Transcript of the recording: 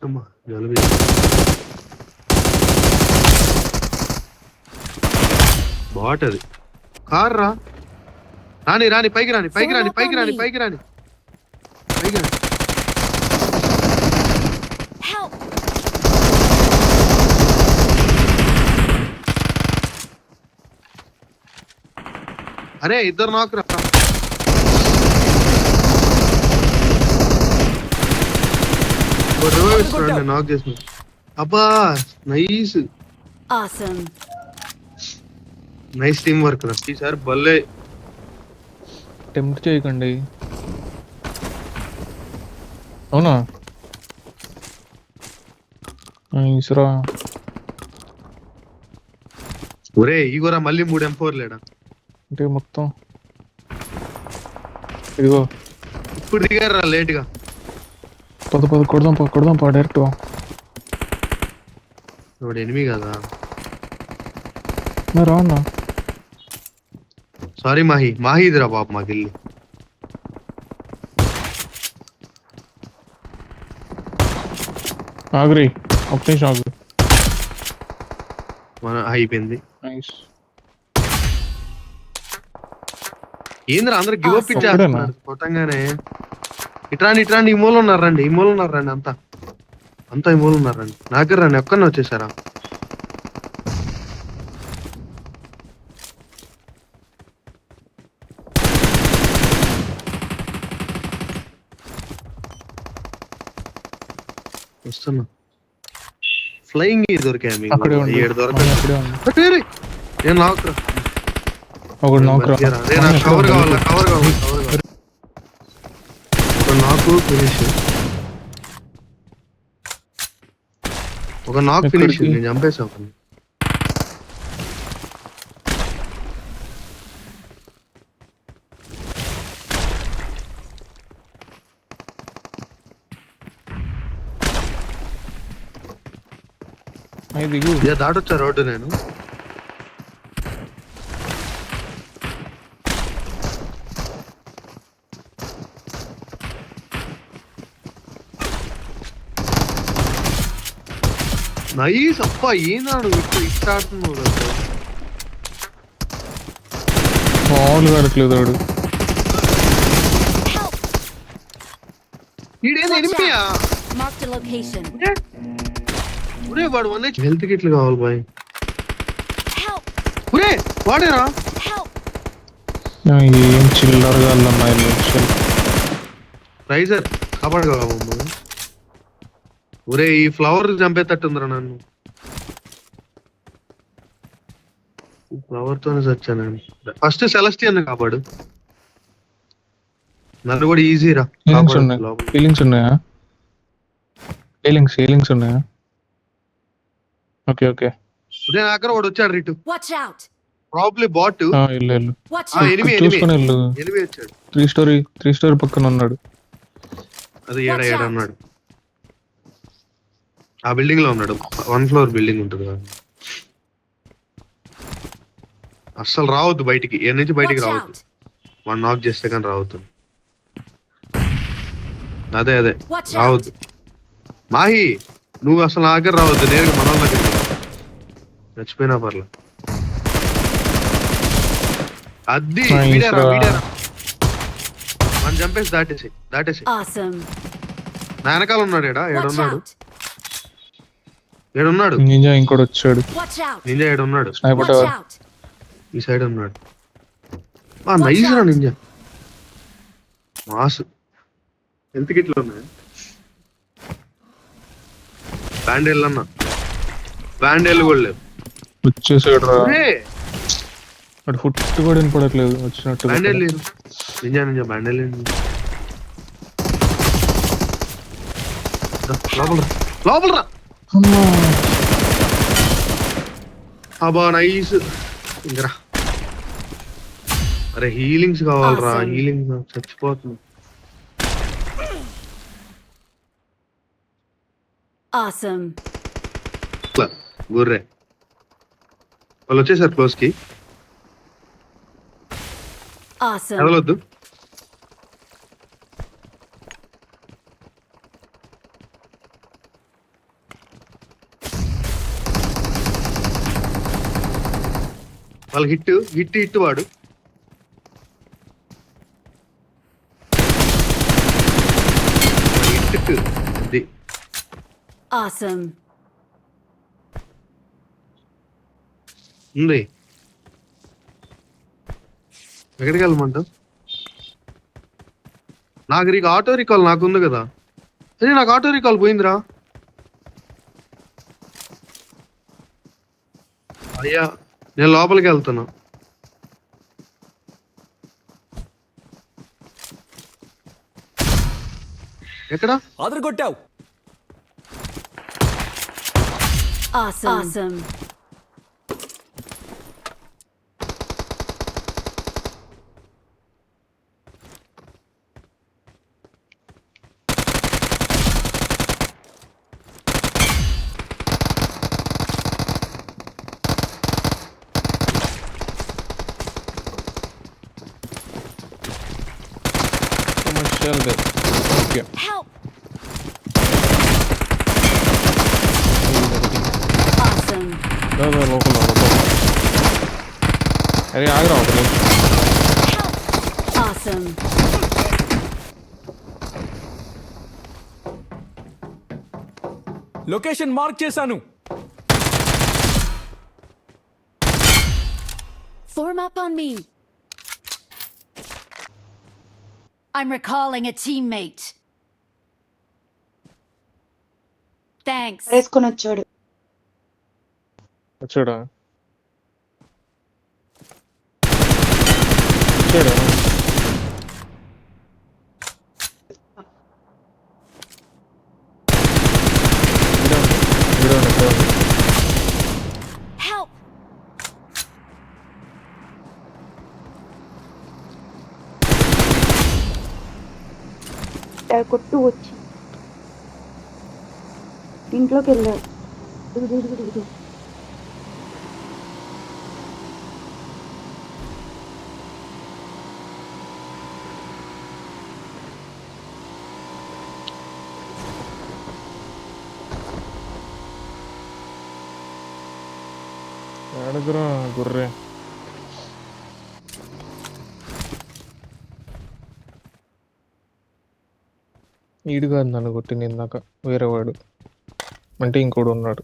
అమ్మా జలుబు. బాట్ అది. కార్ రా. రాని రాని పైకి రాని పైకి రాని పైకి రాని పైకి రాని పైకి రాని. అరే ఇద్దరు నాకు రా. నాకు చేసిన అబ్బా నైస్ నైస్ టీమ్ వర్క్ రా ఈసారి భలే. టెంప్ట్ చేయకండి. అవునా నైస్రా. ఒరే ఈగోరా మళ్ళీ 3 M4 లేడా అంటే మొత్తం ఇదిగో ఇప్పుడు దిగారా లేట్ గా. పద కొడదాం డైరెక్ట్. ఇప్పుడు ఎనిమి కదా. రా అన్నా. సారీ మాహి ఇదిరా బాబు మాకెళ్ళి. ఆగ్రి ఒక నిమిషం ఆగు. మన అయిపోయింది. నైస్. ఏంద్రా అందరు గివ్ అప్ ఇచ్చేస్తున్నారు కొట్టంగానే. ఇట్రాండి ఈ మూల ఉన్నారు రండి అంతా ఈ మూల ఉన్నారు రండి. నాకు రండి ఒక్కనే వచ్చేసారా. వస్తున్నా. ఫ్లయింగ్ దొరికాయి మీకు 7 దొరకదు. నేను లాక్రా కవర్ కావాలా నాకు ఫినిష్. ఒక నాక్ ఫినిష్ నేను చంపేసా. దాటొచ్చా రోడ్డు నేను. నైస్ అప్ప ఏనాడు ఇస్తాడుతున్నావు కదా. మామూలుగా ఆడట్లేదు వాడు. ఒరే వాడు హెల్త్ కిట్లు కావాలి బాయ్. ఒరే వాడేరా. ఏం చిల్లరగా అన్నాయి. రైజర్ కాపాడుగా బాబు. ఒరే ఈ ఫ్లవర్ చంపేటట్టుందిరా నన్ను. ఫ్లవర్ తోనే చచ్చాను. ఫస్ట్ సెలస్టియన్ కాపాడు. నన్ను కూడా ఈజీరా. ఫీలింగ్స్ ఉన్నాయా? ఫీలింగ్స్ ఉన్నాయా? ఓకే ఉదయం దగ్గర వాడు వచ్చాడు రిటు. Probably bat. చూసుకొని వెళ్ళు. వచ్చాడు. 3 స్టోరీ పక్కన ఉన్నాడు. అది ఏడన్నాడు. ఆ బిల్డింగ్ లో ఉన్నాడు. 1 ఫ్లోర్ బిల్డింగ్ ఉంటుంది కదా. అస్సలు రావద్దు బయటికి. ఏ నుంచి బయటికి రావద్దు. వాడు నాక్ చేస్తే కానీ రావద్దు. అదే రావద్దు. మాహి నువ్వు అసలు నా దగ్గర రావద్దు. నేరుగా మన దగ్గర చచ్చిపోయినా పర్లే. అది వీడారా మనం చంపేసి దాటేసి నా వెనకాల ఉన్నాడు. ఏడున్నాడు నింజా. ఇంకోటి వచ్చాడు. నింజా ఏడున్నాడు. స్నైపర్ ఈ సైడ్ ఉన్నాడు. నైస్ రా నింజా. మాసు హెల్త్ కిట్లు ఉన్నాయి. బ్యాండేళ్ళు అన్నా. బ్యాండేళ్ళు కూడా లేవు. వచ్చేసాడు రా. అటు ఫుట్ కూడా వినపడట్లేదు వచ్చినట్టు. బ్యాండేళ్ళు లేదు. నింజా బ్యాండేళ్ళు లోపల రా. అబ్బా నైస్. ఇంకరా. అరే హీలింగ్స్ కావాలరా. హీలింగ్ చచ్చిపోతుంది. గుర్రే వాళ్ళు వచ్చేసారు క్లోజ్ కి. కదలొద్దు. వాళ్ళ హిట్ వాడు. హిట్ అది. Awesome. ఉంది. ఎక్కడికి వెళ్ళమంటావు? నాకు ఆటో రికాల్ నాకుంది కదా. అదే నాకు ఆటో రికాల్ పోయిందిరా. అయ్యా నేను లోపలికి వెళ్తున్నా. ఎక్కడ అదరగొట్టావు. Awesome. కమర్షియల్ గా ఓకే. Help. Awesome. లోపల అరే ఆగరా ఒక నిమిషం. Awesome. లొకేషన్ మార్క్ చేశాను. Form up on me. I'm recalling a teammate. Thanks. వేసుకొని వచ్చాడు. వచ్చాడా? Help. కొట్టు వచ్చి ఇంట్లోకి వెళ్ళాడు. దిగు దిగు దిగు దిగు. ఏడగురా గుర్రే. ఈడు కాదు నన్ను కొట్టింది ఇందాక, వేరే వాడు అంటే ఇంకోడు ఉన్నాడు.